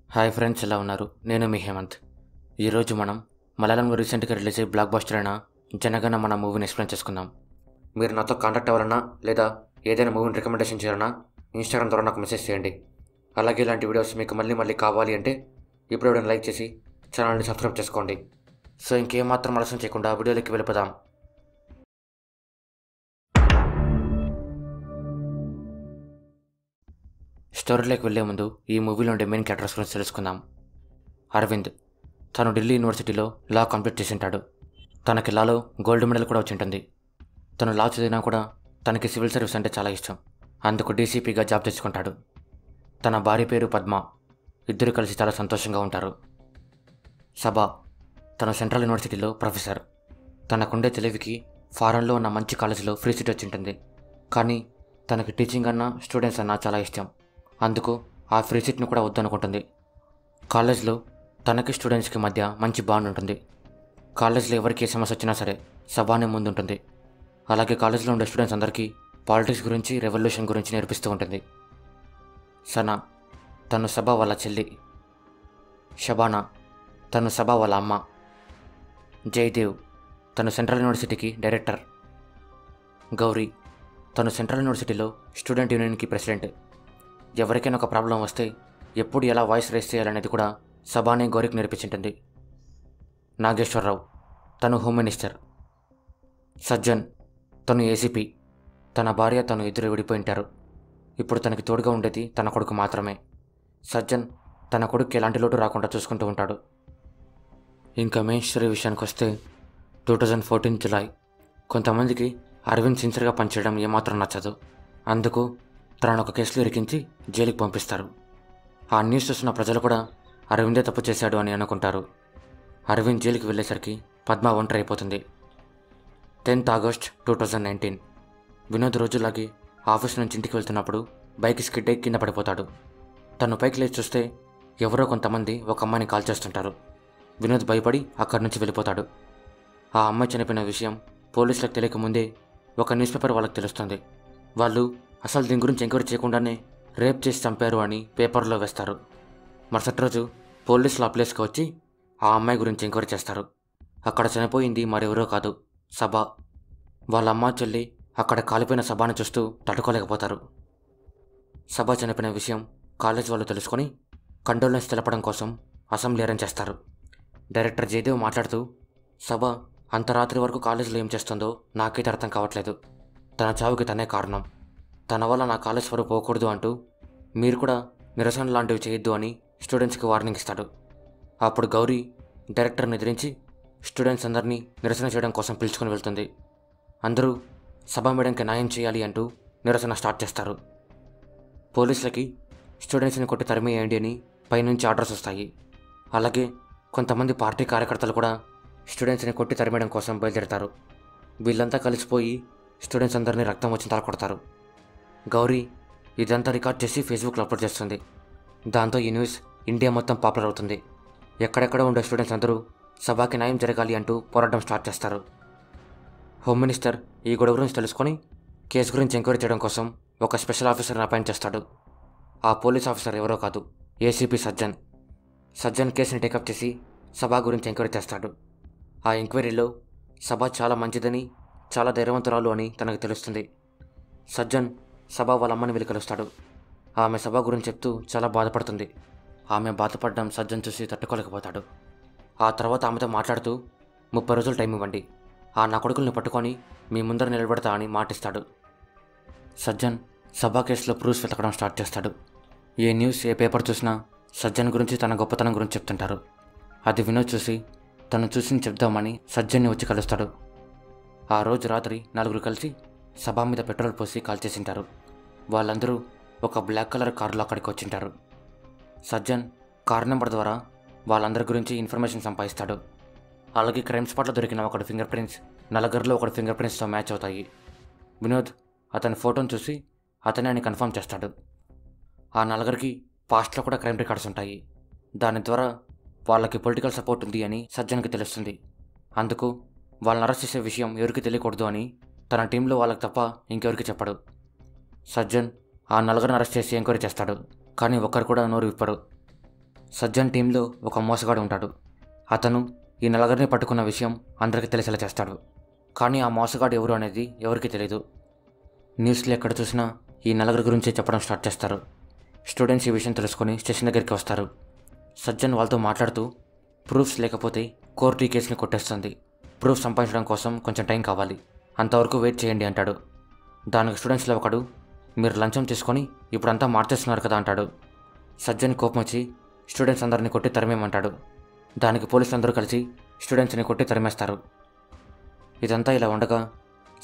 Hi friends, ఎలా ఉన్నారు? నేను మీ హేమంత్. ఈరోజు మనం మలయాళంలో రీసెంట్గా రిలీజ్ అయ్యి బ్లాక్ బస్టర్ అయిన జనగణ మన మూవీని ఎక్స్ప్లెయిన్ చేసుకుందాం. మీరు నాతో కాంటాక్ట్ అవ్వాలన్నా లేదా ఏదైనా మూవీని రికమెండేషన్ చేయాలన్నా ఇన్స్టాగ్రామ్ ద్వారా నాకు మెసేజ్ చేయండి. అలాగే ఇలాంటి వీడియోస్ మీకు మళ్ళీ కావాలి అంటే ఇప్పుడు ఎవరైనా లైక్ చేసి ఛానల్ని సబ్స్క్రైబ్ చేసుకోండి. సో ఇంకేమాత్రం ఆలస్యం చేయకుండా వీడియోలోకి వెళ్ళిపోదాం. స్టోరీలోకి వెళ్లే ముందు ఈ మూవీలో ఉండే మెయిన్ క్యారెక్టర్స్ గురించి తెలుసుకుందాం. అరవింద్ తను ఢిల్లీ యూనివర్సిటీలో లా కంప్లీట్ చేసి ఉంటాడు. తనకి లాలో గోల్డ్ మెడల్ కూడా వచ్చి ఉంటుంది. తను లా చదివినా కూడా తనకి సివిల్ సర్వీస్ అంటే చాలా ఇష్టం. అందుకు డీసీపీగా జాబ్ తెచ్చుకుంటాడు. తన భార్య పేరు పద్మ. ఇద్దరు కలిసి చాలా సంతోషంగా ఉంటారు. సభ తను సెంట్రల్ యూనివర్సిటీలో ప్రొఫెసర్. తనకుండే తెలివికి ఫారెన్లో ఉన్న మంచి కాలేజీలో ఫ్రీ సీట్ వచ్చి ఉంటుంది. కానీ తనకి టీచింగ్ అన్నా స్టూడెంట్స్ అన్నా చాలా ఇష్టం. అందుకు ఆ ఫ్రీ సీట్ను కూడా వద్దనుకుంటుంది. కాలేజ్లో తనకి స్టూడెంట్స్కి మధ్య మంచి బాండ్ ఉంటుంది. కాలేజ్లో ఎవరికి ఏ సమస్య వచ్చినా సరే సభానే ముందుంటుంది. అలాగే కాలేజ్లో ఉండే స్టూడెంట్స్ అందరికీ పాలిటిక్స్ గురించి, రెవల్యూషన్ గురించి నేర్పిస్తూ ఉంటుంది. సనా తను సభ వాళ్ళ చెల్లి. షబానా తను సభ వాళ్ళ అమ్మ. జయదేవ్ తను సెంట్రల్ యూనివర్సిటీకి డైరెక్టర్. గౌరీ తను సెంట్రల్ యూనివర్సిటీలో స్టూడెంట్ యూనియన్కి ప్రెసిడెంట్. ఎవరికైనా ఒక ప్రాబ్లం వస్తే ఎప్పుడు ఎలా వాయిస్ రేస్ చేయాలనేది కూడా సభానే గౌరికి నేర్పించింటుంది. నాగేశ్వరరావు తను హోమ్ మినిస్టర్. సజ్జన్ తను ఏసీపీ. తన భార్య తను ఇద్దరు విడిపోయింటారు. ఇప్పుడు తనకి తోడుగా ఉండేది తన కొడుకు మాత్రమే. సజ్జన్ తన కొడుకు ఎలాంటి లోటు రాకుండా చూసుకుంటూ ఉంటాడు. ఇంకా మెయిన్ స్టోరీ విషయానికి వస్తే 2014 జులై కొంతమందికి అరవింద్ సిన్సియర్గా పనిచేయడం ఏమాత్రం నచ్చదు. అందుకు తనను ఒక కేసులో ఇరికించి జైలుకి పంపిస్తారు. ఆ న్యూస్ చూసిన ప్రజలు కూడా అరవిందే తప్పు చేశాడు అని అనుకుంటారు. అరవింద్ జైలుకి వెళ్ళేసరికి పద్మ ఒంటరి అయిపోతుంది. 10th ఆగస్ట్ 2019 వినోద్ రోజులాగి ఆఫీస్ నుంచి ఇంటికి వెళ్తున్నప్పుడు బైక్ స్కిడ్ అయి కింద పడిపోతాడు. తను పైకి లేచి చూస్తే ఎవరో కొంతమంది ఒక అమ్మాయిని కాల్ చేస్తుంటారు. వినోద్ భయపడి అక్కడి నుంచి వెళ్ళిపోతాడు. ఆ అమ్మాయి చనిపోయిన విషయం పోలీసులకు తెలియకముందే ఒక న్యూస్ పేపర్ వాళ్ళకి తెలుస్తుంది. వాళ్ళు అసలు దీని గురించి ఎంక్వైరీ చేయకుండానే రేప్ చేసి చంపారు అని పేపర్లో వేస్తారు. మరుసటి రోజు పోలీసులు ఆ ప్లేస్కి వచ్చి ఆ అమ్మాయి గురించి ఎంక్వైరీ చేస్తారు. అక్కడ చనిపోయింది మరెవరో కాదు, సభ. వాళ్ళ అమ్మ చెల్లి అక్కడ కాలిపోయిన సభను చూస్తూ తట్టుకోలేకపోతారు. సభ చనిపోయిన విషయం కాలేజ్ వాళ్ళు తెలుసుకొని కండోలెన్స్ తెలపడం కోసం అసెంబ్లీ అరేంజ్ చేస్తారు. డైరెక్టర్ జయదేవ్ మాట్లాడుతూ, సభ అంత రాత్రి వరకు కాలేజీలో ఏం చేస్తుందో నాకైతే అర్థం కావట్లేదు. తన చావుకి తనే కారణం. తన వల్ల నా కాలేజ్ వరకు పోకూడదు అంటూ మీరు కూడా నిరసన లాంటివి చేయొద్దు అని స్టూడెంట్స్కి వార్నింగ్ ఇస్తాడు. అప్పుడు గౌరీ డైరెక్టర్ని ఎదిరించి స్టూడెంట్స్ అందరినీ నిరసన చేయడం కోసం పిలుచుకొని వెళ్తుంది. అందరూ సభ మేడంకి న్యాయం చేయాలి అంటూ నిరసన స్టార్ట్ చేస్తారు. పోలీసులకి స్టూడెంట్స్ని కొట్టి తరిమేయండి అని పైనుంచి ఆర్డర్స్ వస్తాయి. అలాగే కొంతమంది పార్టీ కార్యకర్తలు కూడా స్టూడెంట్స్ని కొట్టి తరిమేయడం కోసం బయలుదేరతారు. వీళ్ళంతా కలిసిపోయి స్టూడెంట్స్ అందరినీ రక్తం వచ్చి తలకొడతారు. గౌరీ ఇదంతా రికార్డ్ చేసి ఫేస్బుక్లో అప్లోడ్ చేస్తుంది. దాంతో ఈ న్యూస్ ఇండియా మొత్తం పాపులర్ అవుతుంది. ఎక్కడెక్కడ ఉండే స్టూడెంట్స్ అందరూ సభకి న్యాయం జరగాలి అంటూ పోరాటం స్టార్ట్ చేస్తారు. హోమ్ మినిస్టర్ ఈ గొడవ గురించి తెలుసుకొని కేసు గురించి ఎంక్వైరీ చేయడం కోసం ఒక స్పెషల్ ఆఫీసర్ని అపాయింట్ చేస్తాడు. ఆ పోలీస్ ఆఫీసర్ ఎవరో కాదు, ఏసీపీ సజ్జన్. సజ్జన్ కేసుని టేకప్ చేసి సభ గురించి ఎంక్వైరీ చేస్తాడు. ఆ ఎంక్వైరీలో సభ చాలా మంచిదని, చాలా ధైర్యవంతురాలు అని తనకు తెలుస్తుంది. సజ్జన్ సభ వాళ్ళ అమ్మని వెళ్ళి కలుస్తాడు. ఆమె సభ గురించి చెప్తూ చాలా బాధపడుతుంది. ఆమె బాధపడడం సజ్జన్ చూసి తట్టుకోలేకపోతాడు. ఆ తర్వాత ఆమెతో మాట్లాడుతూ 30 రోజులు టైం ఇవ్వండి, ఆ నా కొడుకుల్ని పట్టుకొని మీ ముందర నిలబెడతా అని మాటిస్తాడు. సజ్జన్ సభా కేసులో ప్రూఫ్స్ వెతకడం స్టార్ట్ చేస్తాడు. ఏ న్యూస్, ఏ పేపర్ చూసినా సజ్జన్ గురించి, తన గొప్పతనం గురించి చెప్తుంటారు. అది వినోద్ చూసి తను చూసింది చెప్దామని సజ్జన్ని వచ్చి కలుస్తాడు. ఆ రోజు రాత్రి 4 కలిసి సభ మీద పెట్రోల్ పోసి కాల్చేసింటారు. వాళ్ళందరూ ఒక బ్లాక్ కలర్ కారులో అక్కడికి వచ్చింటారు. సజ్జన్ కార్ నెంబర్ ద్వారా వాళ్ళందరి గురించి ఇన్ఫర్మేషన్ సంపాదిస్తాడు. అలాగే క్రైమ్ స్పాట్లో దొరికిన ఒకటి ఫింగర్ ప్రింట్స్ నలుగురిలో ఒకటి ఫింగర్ ప్రింట్స్తో మ్యాచ్ అవుతాయి. వినోద్ అతని ఫోటోను చూసి అతనే అని కన్ఫర్మ్ చేస్తాడు. ఆ నలుగురికి పాస్ట్లో కూడా క్రైమ్ రికార్డ్స్ ఉంటాయి. దాని ద్వారా వాళ్ళకి పొలిటికల్ సపోర్ట్ ఉంది అని సజ్జన్కి తెలుస్తుంది. అందుకు వాళ్ళని అరెస్ట్ చేసే విషయం ఎవరికి తెలియకూడదు అని తన టీంలో వాళ్ళకి తప్ప ఇంకెవరికి చెప్పడు. సజ్జన్ ఆ నలుగురిని అరెస్ట్ చేసి ఎంక్వైరీ చేస్తాడు. కానీ ఒక్కరు కూడా నోరు విప్పరు. సజ్జన్ టీంలో ఒక మోసగాడు ఉంటాడు. అతను ఈ నలుగురిని పట్టుకున్న విషయం అందరికీ తెలిసేలా చేస్తాడు. కానీ ఆ మోసగాడు ఎవరు అనేది ఎవరికీ తెలియదు. న్యూస్లో ఎక్కడ చూసినా ఈ నలుగురి గురించి చెప్పడం స్టార్ట్ చేస్తారు. స్టూడెంట్స్ ఈ విషయం తెలుసుకొని స్టేషన్ దగ్గరికి వస్తారు. సజ్జన్ వాళ్ళతో మాట్లాడుతూ ప్రూఫ్స్ లేకపోతే కోర్టు ఈ కేసుని కొట్టేస్తుంది. ప్రూఫ్ సంపాదించడం కోసం కొంచెం టైం కావాలి, అంతవరకు వెయిట్ చేయండి అంటాడు. దానికి స్టూడెంట్స్లో ఒకడు, మీరు లంచం తీసుకొని ఇప్పుడంతా మార్చేస్తున్నారు కదా అంటాడు. సజ్జన్ కోపం వచ్చి స్టూడెంట్స్ అందరిని కొట్టి తరిమేమంటాడు. దానికి పోలీసులు అందరూ కలిసి స్టూడెంట్స్ని కొట్టి తరిమేస్తారు. ఇదంతా ఇలా ఉండగా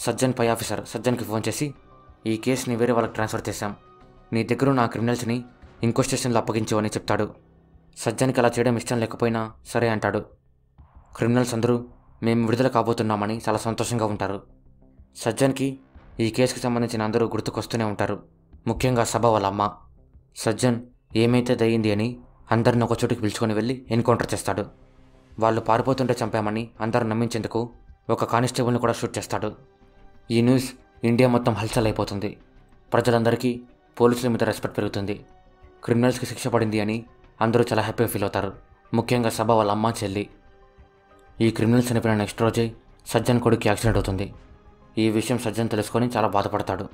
సజ్జన్ పై ఆఫీసర్ సజ్జన్కి ఫోన్ చేసి, ఈ కేసుని వేరే వాళ్ళకి ట్రాన్స్ఫర్ చేశాం, నీ దగ్గర నా క్రిమినల్స్ని ఇంకో స్టేషన్లో అప్పగించు అని చెప్తాడు. సజ్జన్కి అలా చేయడం ఇష్టం లేకపోయినా సరే అంటాడు. క్రిమినల్స్ అందరూ మేము విడుదల కాబోతున్నామని చాలా సంతోషంగా ఉంటారు. సజ్జన్కి ఈ కేసుకి సంబంధించిన అందరూ గుర్తుకొస్తూనే ఉంటారు, ముఖ్యంగా సభ వాళ్ళ అమ్మ. సజ్జన్ ఏమైతే దయ్యింది అని అందరిని ఒక చోటుకి పిలుచుకొని వెళ్ళి ఎన్కౌంటర్ చేస్తాడు. వాళ్ళు పారిపోతుంటే చంపామని అందరూ నమ్మించేందుకు ఒక కానిస్టేబుల్ని కూడా షూట్ చేస్తాడు. ఈ న్యూస్ ఇండియా మొత్తం హల్చల్ అయిపోతుంది. ప్రజలందరికీ పోలీసుల మీద రెస్పెక్ట్ పెరుగుతుంది. క్రిమినల్స్కి శిక్ష పడింది అని అందరూ చాలా హ్యాపీగా ఫీల్ అవుతారు, ముఖ్యంగా సభ వాళ్ళ అమ్మ చెల్లి. ఈ క్రిమినల్స్ చనిపోయిన నెక్స్ట్ రోజే సజ్జన్ కొడుకు యాక్సిడెంట్ అవుతుంది. ఈ విషయం సజ్జన్ తెలుసుకొని చాలా బాధపడతాడు.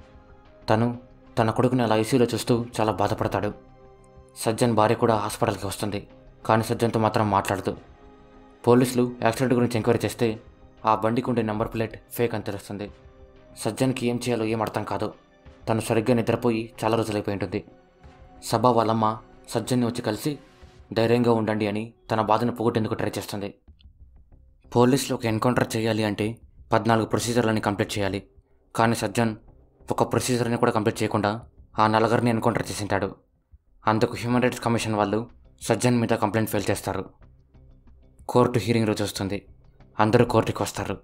తన కొడుకుని అలా ఐసీయూలో చూస్తూ చాలా బాధపడతాడు. సజ్జన్ భార్య కూడా హాస్పిటల్కి వస్తుంది, కానీ సజ్జన్తో మాత్రం మాట్లాడదు. పోలీసులు యాక్సిడెంట్ గురించి ఎంక్వైరీ చేస్తే ఆ బండికి ఉండే నెంబర్ ప్లేట్ ఫేక్ అని తెలుస్తుంది. సజ్జన్కి ఏం చేయాలో ఏం అర్థం కాదు. తను సరిగ్గా నిద్రపోయి చాలా రోజులైపోయి ఉంటుంది. సభ వాళ్ళమ్మ సజ్జన్ని వచ్చి కలిసి ధైర్యంగా ఉండండి అని తన బాధను పోగొట్టేందుకు ట్రై చేస్తుంది. పోలీసులు ఒక ఎన్కౌంటర్ చేయాలి అంటే 14 ప్రొసీజర్లని కంప్లీట్ చేయాలి. కానీ సజ్జన్ ఒక ప్రొసీజర్ని కూడా కంప్లీట్ చేయకుండా ఆ నలుగురిని ఎన్కౌంటర్ చేసింటాడు. అందుకు హ్యూమన్ రైట్స్ కమిషన్ వాళ్ళు సజ్జన్ మీద కంప్లైంట్ ఫైల్ చేస్తారు. కోర్టు హీరింగ్ రోజు వస్తుంది. అందరూ కోర్టుకి వస్తారు.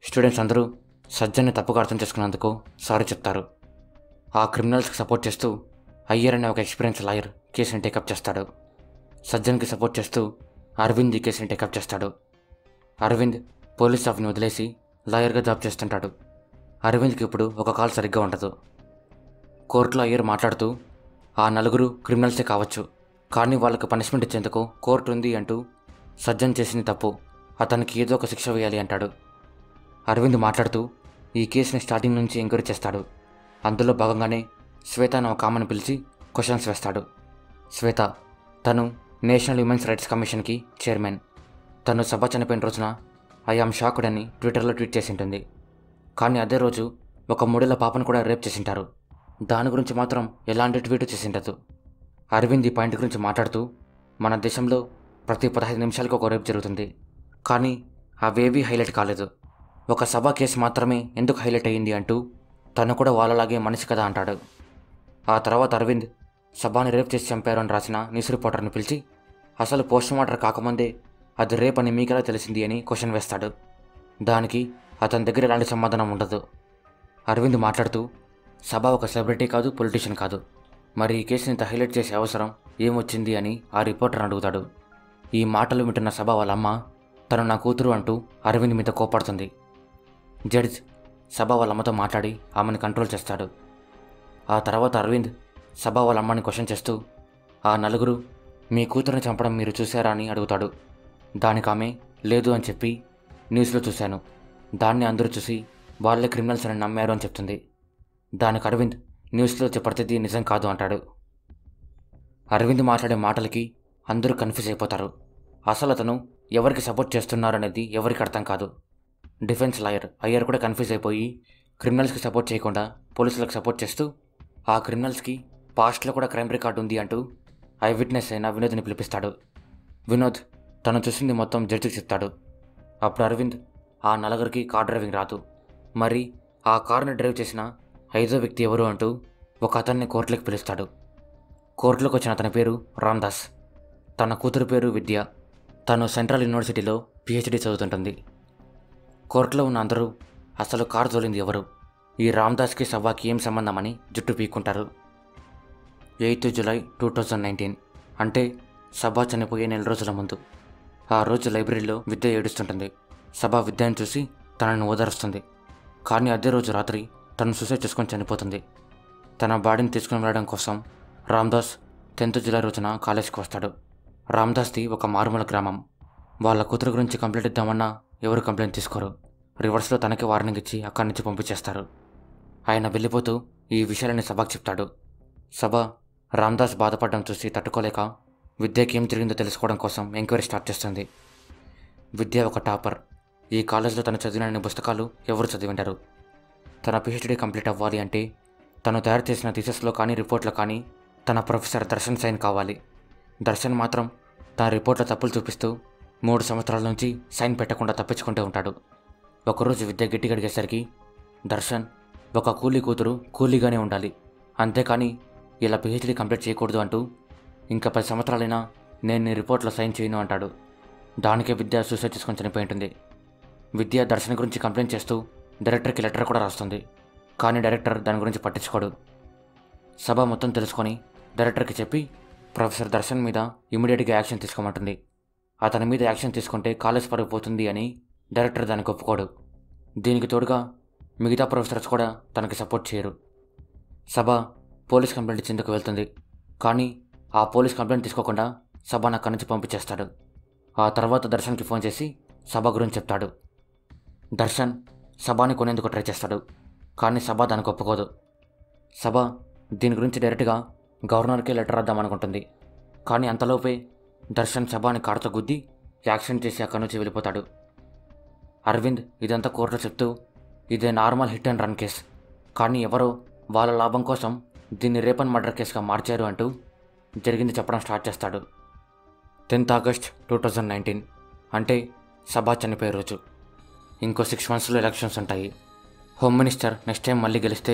స్టూడెంట్స్ అందరూ సజ్జన్ని తప్పుగా అర్థం చేసుకున్నందుకు సారీ చెప్తారు. ఆ క్రిమినల్స్కి సపోర్ట్ చేస్తూ అయ్యర్ అనే ఒక ఎక్స్పీరియన్స్ లాయర్ కేసుని టేకప్ చేస్తాడు. సజ్జన్కి సపోర్ట్ చేస్తూ అరవింద్ ఈ కేసుని టేకప్ చేస్తాడు. అరవింద్ పోలీస్ స్టాఫ్ని వదిలేసి లాయర్గా జాబ్ చేస్తుంటాడు. అరవింద్కి ఇప్పుడు ఒక కాల్ సరిగ్గా ఉండదు. కోర్టులో అయ్యర్ మాట్లాడుతూ ఆ నలుగురు క్రిమినల్సే కావచ్చు, కానీ వాళ్ళకు పనిష్మెంట్ ఇచ్చేందుకు కోర్టు ఉంది అంటూ సజ్జన్ చేసింది తప్పు, అతనికి ఏదో ఒక శిక్ష వేయాలి అంటాడు. అరవింద్ మాట్లాడుతూ ఈ కేసుని స్టార్టింగ్ నుంచి ఎంక్వైరీ చేస్తాడు. అందులో భాగంగానే శ్వేత అనే ఒక ఆమెను పిలిచి క్వశ్చన్స్ వేస్తాడు. శ్వేత తను నేషనల్ హ్యూమన్ రైట్స్ కమిషన్కి చైర్మన్. తను సభ చనిపోయిన రోజున ఐ యామ్ షాక్డ్ అని ట్విట్టర్లో ట్వీట్ చేసి ఉంటుంది. కానీ అదే రోజు ఒక 3 ఏళ్ల పాపను కూడా రేప్ చేసింటారు. దాని గురించి మాత్రం ఎలాంటి ట్వీట్ చేసిండదు. అరవింద్ ఈ పాయింట్ గురించి మాట్లాడుతూ మన దేశంలో ప్రతి 15 నిమిషాలకు ఒక రేప్ జరుగుతుంది, కానీ అవేవీ హైలైట్ కాలేదు. ఒక సభ కేసు మాత్రమే ఎందుకు హైలైట్ అయ్యింది అంటూ తను కూడా వాళ్ళలాగే మనిషి కదా అంటాడు. ఆ తర్వాత అరవింద్ సభని రేప్ చేసి చంపారు అని రాసిన న్యూస్ రిపోర్టర్ని పిలిచి అసలు పోస్ట్మార్టం కాకముందే అది రేప్ అని మీకెలా తెలిసింది అని క్వశ్చన్ వేస్తాడు. దానికి అతని దగ్గర ఎలాంటి సమాధానం ఉండదు. అరవింద్ మాట్లాడుతూ సభ ఒక సెలబ్రిటీ కాదు, పొలిటీషియన్ కాదు, మరి ఈ కేసుని ఇంత హైలైట్ చేసే అవసరం ఏమొచ్చింది అని ఆ రిపోర్టర్ అడుగుతాడు. ఈ మాటలు వింటున్న సభ వాళ్ళ అమ్మ తను నా కూతురు అంటూ అరవింద్ మీద కోపడుతుంది. జడ్జ్ సభ వాళ్ళ అమ్మతో మాట్లాడి ఆమెను కంట్రోల్ చేస్తాడు. ఆ తర్వాత అరవింద్ సభ వాళ్ళ అమ్మని క్వశ్చన్ చేస్తూ ఆ నలుగురు మీ కూతురుని చంపడం మీరు చూశారా అని అడుగుతాడు. దానికి ఆమె లేదు అని చెప్పి న్యూస్లో చూశాను, దాన్ని అందరూ చూసి వాళ్ళే క్రిమినల్స్ అని నమ్మారు అని చెప్తుంది. దానికి అరవింద్ న్యూస్లో చెప్పడితే నిజం కాదు అంటాడు. అరవింద్ మాట్లాడే మాటలకి అందరూ కన్ఫ్యూజ్ అయిపోతారు. అసలు అతను ఎవరికి సపోర్ట్ చేస్తున్నారనేది ఎవరికి అర్థం కాదు. డిఫెన్స్ లాయర్ అయ్యర్ కూడా కన్ఫ్యూజ్ అయిపోయి క్రిమినల్స్కి సపోర్ట్ చేయకుండా పోలీసులకు సపోర్ట్ చేస్తూ ఆ క్రిమినల్స్కి పాస్ట్లో కూడా క్రైమ్ రికార్డు ఉంది అంటూ ఐ విట్నెస్ అయిన వినోద్ని పిలిపిస్తాడు. వినోద్ తను చూసింది మొత్తం జడ్జికి చెప్తాడు. అప్పుడు అరవింద్ ఆ నలుగురికి కార్ డ్రైవింగ్ రాదు, మరి ఆ కార్ని డ్రైవ్ చేసిన 5వ వ్యక్తి ఎవరు అంటూ ఒక అతన్ని కోర్టులోకి పిలుస్తాడు. కోర్టులోకి వచ్చిన అతని పేరు రామ్దాస్. తన కూతురు పేరు విద్య. తను సెంట్రల్ యూనివర్సిటీలో PhD చదువుతుంటుంది. కోర్టులో ఉన్న అందరూ అసలు కారు తోలింది ఎవరు, ఈ రామ్దాస్కి సభకి ఏం సంబంధమని జుట్టు పీక్కుంటారు. 8 జూలై 2019 అంటే సభ చనిపోయే 4 రోజుల ముందు. ఆ రోజు లైబ్రరీలో విద్య ఏడుస్తుంటుంది. సభ విద్యను చూసి తనని ఓదారుస్తుంది. కానీ అదే రోజు రాత్రి తను సూసైడ్ చేసుకొని చనిపోతుంది. తన బాడీని తీసుకుని వెళ్ళడం కోసం రామ్దాస్ 10th జూలై రోజున కాలేజ్కి వస్తాడు. రామ్దాస్ది ఒక మారుమూల గ్రామం. వాళ్ళ కూతురు గురించి కంప్లైంట్ ఇద్దామన్నా ఎవరు కంప్లైంట్ తీసుకోరు. రివర్స్లో తనకి వార్నింగ్ ఇచ్చి అక్కడి నుంచి పంపించేస్తారు. ఆయన వెళ్ళిపోతూ ఈ విషయాలని సభకు చెప్తాడు. సభ రామ్దాస్ బాధపడడం చూసి తట్టుకోలేక విద్యకి ఏం జరిగిందో తెలుసుకోవడం కోసం ఎంక్వైరీ స్టార్ట్ చేస్తుంది. విద్య ఒక టాపర్. ఈ కాలేజ్లో తను చదివిన పుస్తకాలు ఎవరు చదివింటారు. తన పిహెచ్డీ కంప్లీట్ అవ్వాలి అంటే తను తయారు చేసిన థీసిస్లో కానీ రిపోర్ట్లో కానీ తన ప్రొఫెసర్ దర్శన్ సైన్ కావాలి. దర్శన్ మాత్రం తన రిపోర్ట్లో తప్పులు చూపిస్తూ 3 సంవత్సరాల నుంచి సైన్ పెట్టకుండా తప్పించుకుంటూ ఉంటాడు. ఒకరోజు విద్య గట్టిగా అడిగేసరికి దర్శన్ ఒక కూలీ కూతురు కూలీగానే ఉండాలి, అంతేకాని ఇలా పిహెచ్డీ కంప్లీట్ చేయకూడదు అంటూ ఇంకా 10 సంవత్సరాలైనా నేను నీ రిపోర్ట్లో సైన్ చేయను అంటాడు. దానికే విద్య సూసైడ్ చేసుకొని చనిపోయి ఉంటుంది. విద్య దర్శన్ గురించి కంప్లైంట్ చేస్తూ డైరెక్టర్కి లెటర్ కూడా రాస్తుంది. కానీ డైరెక్టర్ దాని గురించి పట్టించుకోడు. సభ మొత్తం తెలుసుకొని డైరెక్టర్కి చెప్పి ప్రొఫెసర్ దర్శన్ మీద ఇమీడియట్గా యాక్షన్ తీసుకోమంటుంది. అతని మీద యాక్షన్ తీసుకుంటే కాలేజ్ పరుగు పోతుంది అని డైరెక్టర్ దానికి ఒప్పుకోడు. దీనికి తోడుగా మిగతా ప్రొఫెసర్స్ కూడా తనకి సపోర్ట్ చేయరు. సభ పోలీస్ కంప్లైంట్ ఇచ్చేందుకు వెళ్తుంది. కానీ ఆ పోలీస్ కంప్లైంట్ తీసుకోకుండా సభను అక్కడి నుంచి పంపించేస్తాడు. ఆ తర్వాత దర్శన్కి ఫోన్ చేసి సభ గురించి చెప్తాడు. దర్శన్ సభని కొనేందుకు ట్రై చేస్తాడు. కానీ సభ దానికి ఒప్పుకోదు. సభ దీని గురించి డైరెక్ట్గా గవర్నర్కే లెటర్ రాద్దామనుకుంటుంది. కానీ అంతలోపే దర్శన్ సభని కారుతో గుద్ది యాక్సిడెంట్ చేసి అక్కడి నుంచి వెళ్ళిపోతాడు. అరవింద్ ఇదంతా కోర్టులో చెప్తూ ఇదే normal hit and run case, కానీ ఎవరో వాళ్ళ లాభం కోసం దీన్ని రేప్ అండ్ మర్డర్ కేసుగా మార్చారు అంటూ జరిగింది చెప్పడం స్టార్ట్ చేస్తాడు. 10th August 2019 అంటే సభ చనిపోయే రోజు. ఇంకో 6 monthsలో ఎలక్షన్స్ ఉంటాయి. హోమ్ మినిస్టర్ నెక్స్ట్ టైం మళ్ళీ గెలిస్తే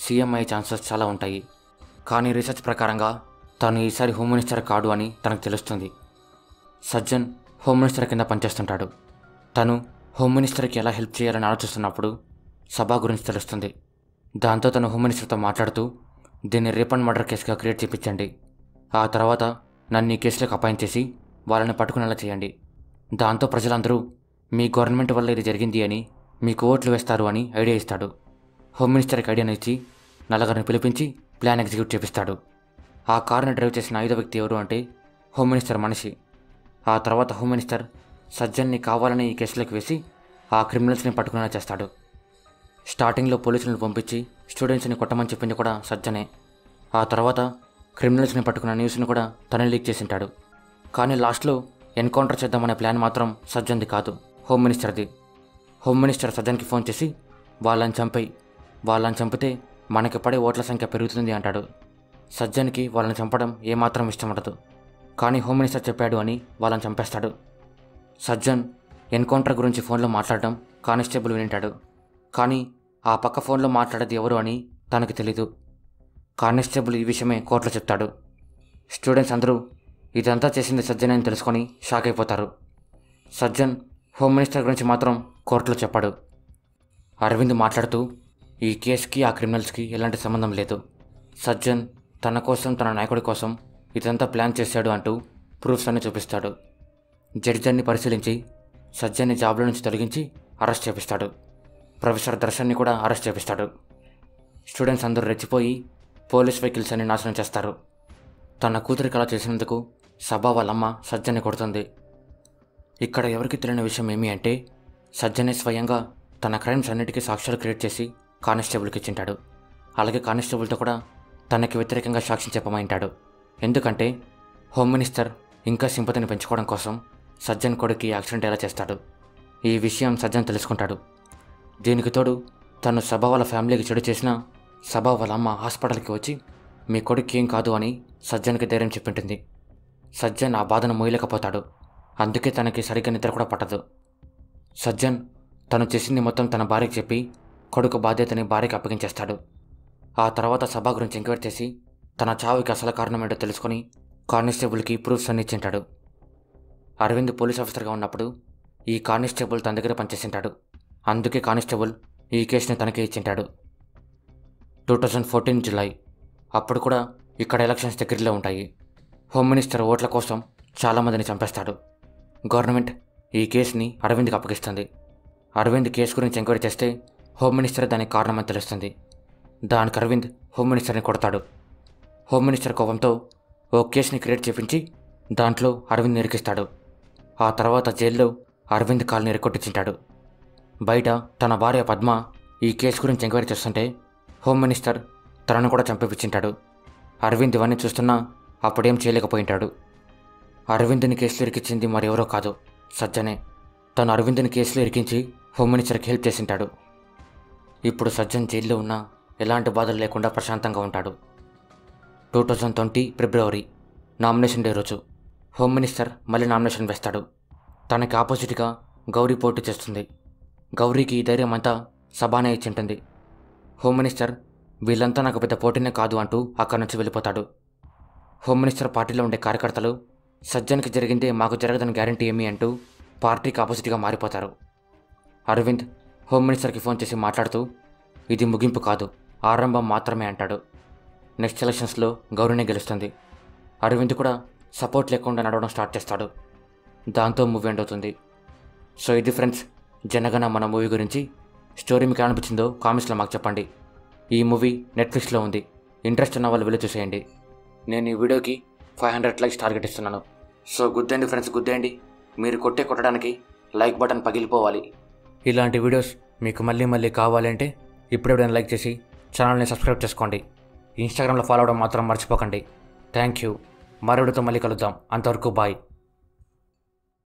సీఎం అయ్యే ఛాన్సెస్ చాలా ఉంటాయి. కానీ రీసెర్చ్ ప్రకారంగా తాను ఈసారి హోమ్ మినిస్టర్ కాడు అని తనకు తెలుస్తుంది. సజ్జన్ హోమ్ మినిస్టర్ కింద పనిచేస్తుంటాడు. తను హోమ్ మినిస్టర్కి ఎలా హెల్ప్ చేయాలని ఆలోచిస్తున్నప్పుడు సభ గురించి తెలుస్తుంది. దాంతో తను హోమ్ మినిస్టర్తో మాట్లాడుతూ దీన్ని రేప్ అండ్ మర్డర్ కేసుగా క్రియేట్ చేయించండి, ఆ తర్వాత నన్ను ఈ కేసులకు అపాయింట్ చేసి వాళ్ళని పట్టుకునేలా చేయండి, దాంతో ప్రజలందరూ మీ గవర్నమెంట్ వల్ల ఇది జరిగింది అని మీకు ఓట్లు వేస్తారు అని ఐడియా ఇస్తాడు. హోమ్ మినిస్టర్కి ఐడియాని ఇచ్చి నలుగురిని పిలిపించి ప్లాన్ ఎగ్జిక్యూట్ చేపిస్తాడు. ఆ కారుని డ్రైవ్ చేసిన 5వ వ్యక్తి ఎవరు అంటే హోమ్ మినిస్టర్ మనిషి. ఆ తర్వాత హోమ్ మినిస్టర్ సజ్జన్ని కావాలని ఈ కేసులోకి వేసి ఆ క్రిమినల్స్ని పట్టుకునేలా చేస్తాడు. స్టార్టింగ్లో పోలీసులను పంపించి స్టూడెంట్స్ని కొట్టమని చెప్పింది కూడా సజ్జనే. ఆ తర్వాత క్రిమినల్స్ని పట్టుకున్న న్యూస్ని కూడా తనే లీక్ చేసింటాడు. కానీ లాస్ట్లో ఎన్కౌంటర్ చేద్దామనే ప్లాన్ మాత్రం సజ్జన్ది కాదు, హోమ్ మినిస్టర్ది. హోమ్ మినిస్టర్ సజ్జన్కి ఫోన్ చేసి వాళ్ళని చంపితే మనకి పడే ఓట్ల సంఖ్య పెరుగుతుంది అంటాడు. సజ్జన్కి వాళ్ళని చంపడం ఏమాత్రం ఇష్టం ఉండదు. కానీ హోమ్ మినిస్టర్ చెప్పాడు అని వాళ్ళని చంపేస్తాడు. సజ్జన్ ఎన్కౌంటర్ గురించి ఫోన్లో మాట్లాడడం కానిస్టేబుల్ వింటాడు. కానీ ఆ పక్క ఫోన్లో మాట్లాడేది ఎవరు అని తనకి తెలీదు. కానిస్టేబుల్ ఈ విషయమే కోర్టులో చెప్తాడు. స్టూడెంట్స్ అందరూ ఇదంతా చేసింది సజ్జన్ అని తెలుసుకొని షాక్ అయిపోతారు. సజ్జన్ హోమ్ మినిస్టర్ గురించి మాత్రం కోర్టులో చెప్పాడు. అరవింద్ మాట్లాడుతూ ఈ కేసుకి ఆ క్రిమినల్స్కి ఎలాంటి సంబంధం లేదు, సజ్జన్ తన కోసం తన నాయకుడి కోసం ఇదంతా ప్లాన్ చేశాడు అంటూ ప్రూఫ్స్ అన్ని చూపిస్తాడు. జడ్జి పరిశీలించి సజ్జన్ని జాబ్లో నుంచి తొలగించి అరెస్ట్ చేపిస్తాడు. ప్రొఫెసర్ దర్శన్ని కూడా అరెస్ట్ చేపిస్తాడు. స్టూడెంట్స్ అందరూ రెచ్చిపోయి పోలీస్ వెహికల్స్ అన్ని నాశనం చేస్తారు. తన కూతురికి అలా చేసినందుకు సభ వాళ్ళమ్మ సజ్జన్ని కొడుతుంది. ఇక్కడ ఎవరికి తెలియని విషయం ఏమి అంటే సజ్జనే స్వయంగా తన క్రైమ్స్ అన్నిటికీ సాక్ష్యాలు క్రియేట్ చేసి కానిస్టేబుల్కి ఇచ్చింటాడు. అలాగే కానిస్టేబుల్తో కూడా తనకి వ్యతిరేకంగా సాక్ష్యం చెప్పమంటాడు. ఎందుకంటే హోమ్ మినిస్టర్ ఇంకా సింపతిని పెంచుకోవడం కోసం సజ్జన్ కొడుకు యాక్సిడెంట్ ఎలా చేస్తాడు. ఈ విషయం సజ్జన్ తెలుసుకుంటాడు. దీనికి తోడు తను సభ వాళ్ళ ఫ్యామిలీకి చెడు చేసినా సభ వాళ్ళ అమ్మ హాస్పిటల్కి వచ్చి మీ కొడుకు ఏం కాదు అని సజ్జన్కి ధైర్యం చెప్పింటుంది. సజ్జన్ ఆ బాధను మోయలేకపోతాడు. అందుకే తనకి సరిగ్గా నిద్ర కూడా పట్టదు. సజ్జన్ తను చేసింది మొత్తం తన భార్యకి చెప్పి కొడుకు బాధ్యతని భార్యకి అప్పగించేస్తాడు. ఆ తర్వాత సభ గురించి ఎంక్వైరీ చేసి తన చావుకి అసలు కారణం ఏంటో తెలుసుకొని కానిస్టేబుల్కి ప్రూఫ్స్ అన్ని ఇచ్చింటాడు. అరవింద్ పోలీస్ ఆఫీసర్గా ఉన్నప్పుడు ఈ కానిస్టేబుల్ తన దగ్గర పనిచేసింటాడు. అందుకే కానిస్టేబుల్ ఈ కేసుని తనకే ఇచ్చింటాడు. 2014 జులై. అప్పుడు కూడా ఇక్కడ ఎలక్షన్స్ దగ్గరలో ఉంటాయి. హోమ్ మినిస్టర్ ఓట్ల కోసం చాలామందిని చంపేస్తాడు. గవర్నమెంట్ ఈ కేసుని అరవింద్కి అప్పగిస్తుంది. అరవింద్ కేసు గురించి ఎంక్వైరీ చేస్తే హోమ్ మినిస్టర్ దానికి కారణమని తెలుస్తుంది. దానికి అరవింద్ హోమ్ మినిస్టర్ని కొడతాడు. హోమ్ మినిస్టర్ కోపంతో ఓ కేసుని క్రియేట్ చేపించి దాంట్లో అరవింద్ ఇరికిస్తాడు. ఆ తర్వాత జైల్లో అరవింద్ కాల్ని రెక్కొట్టించుంటాడు. బయట తన భార్య పద్మ ఈ కేసు గురించి ఎంక్వైరీ చేస్తుంటే హోమ్ మినిస్టర్ తనను కూడా చంపేపించింటాడు. అరవింద్ ఇవన్నీ చూస్తున్నా అప్పుడేం చేయలేకపోయింటాడు. అరవింద్ని కేసులో ఇరికించింది మరెవరో కాదు, సజ్జనే. తను అరవింద్ని కేసులో ఇరికించి హోమ్ మినిస్టర్కి హెల్ప్ చేసింటాడు. ఇప్పుడు సజ్జన్ జైల్లో ఉన్నా ఎలాంటి బాధలు లేకుండా ప్రశాంతంగా ఉంటాడు. 2020 ఫిబ్రవరి నామినేషన్ డే రోజు హోమ్ మినిస్టర్ మళ్ళీ నామినేషన్ వేస్తాడు. తనకి ఆపోజిట్గా గౌరీ పోటీ చేస్తుంది. గౌరీకి ఈ ధైర్యం అంతా సబానే ఇచ్చింటుంది. హోమ్ మినిస్టర్ వీళ్ళంతా నాకు పెద్ద పోటీనే కాదు అంటూ అక్కడి నుంచి వెళ్ళిపోతాడు. హోమ్ మినిస్టర్ పార్టీలో ఉండే కార్యకర్తలు సజ్జన్కి జరిగిందే మాకు జరగదని గ్యారంటీ ఏమి అంటూ పార్టీకి ఆపోజిట్గా మారిపోతారు. అరవింద్ హోమ్ మినిస్టర్కి ఫోన్ చేసి మాట్లాడుతూ ఇది ముగింపు కాదు, ఆరంభం మాత్రమే అంటాడు. నెక్స్ట్ ఎలక్షన్స్లో గౌరీనే గెలుస్తుంది. అరవింద్ కూడా సపోర్ట్ లేకుండా నడవడం స్టార్ట్ చేస్తాడు. దాంతో మూవీ ఎండ్ అవుతుంది. సో ఇది ఫ్రెండ్స్, జనగణ మన మూవీ గురించి. స్టోరీ మీకు అనిపించిందో కామెంట్స్లో మాకు చెప్పండి. ఈ మూవీ నెట్ఫ్లిక్స్లో ఉంది, ఇంట్రెస్ట్ ఉన్న వాళ్ళు వెళ్ళి చూసేయండి. నేను ఈ వీడియోకి 500 లైక్స్ టార్గెట్ ఇస్తున్నాను. సో గుద్దేయండి ఫ్రెండ్స్, గుద్దేయండి. మీరు కొట్టడానికి లైక్ బటన్ పగిలిపోవాలి. ఇలాంటి వీడియోస్ మీకు మళ్ళీ మళ్ళీ కావాలంటే ఇప్పుడెప్పుడైనా లైక్ చేసి ఛానల్ని సబ్స్క్రైబ్ చేసుకోండి. ఇన్స్టాగ్రామ్లో ఫాలో అవ్వడం మాత్రం మర్చిపోకండి. Thank you. మరొకటితో మళ్ళీ కలుద్దాం. అంతవరకు బాయ్.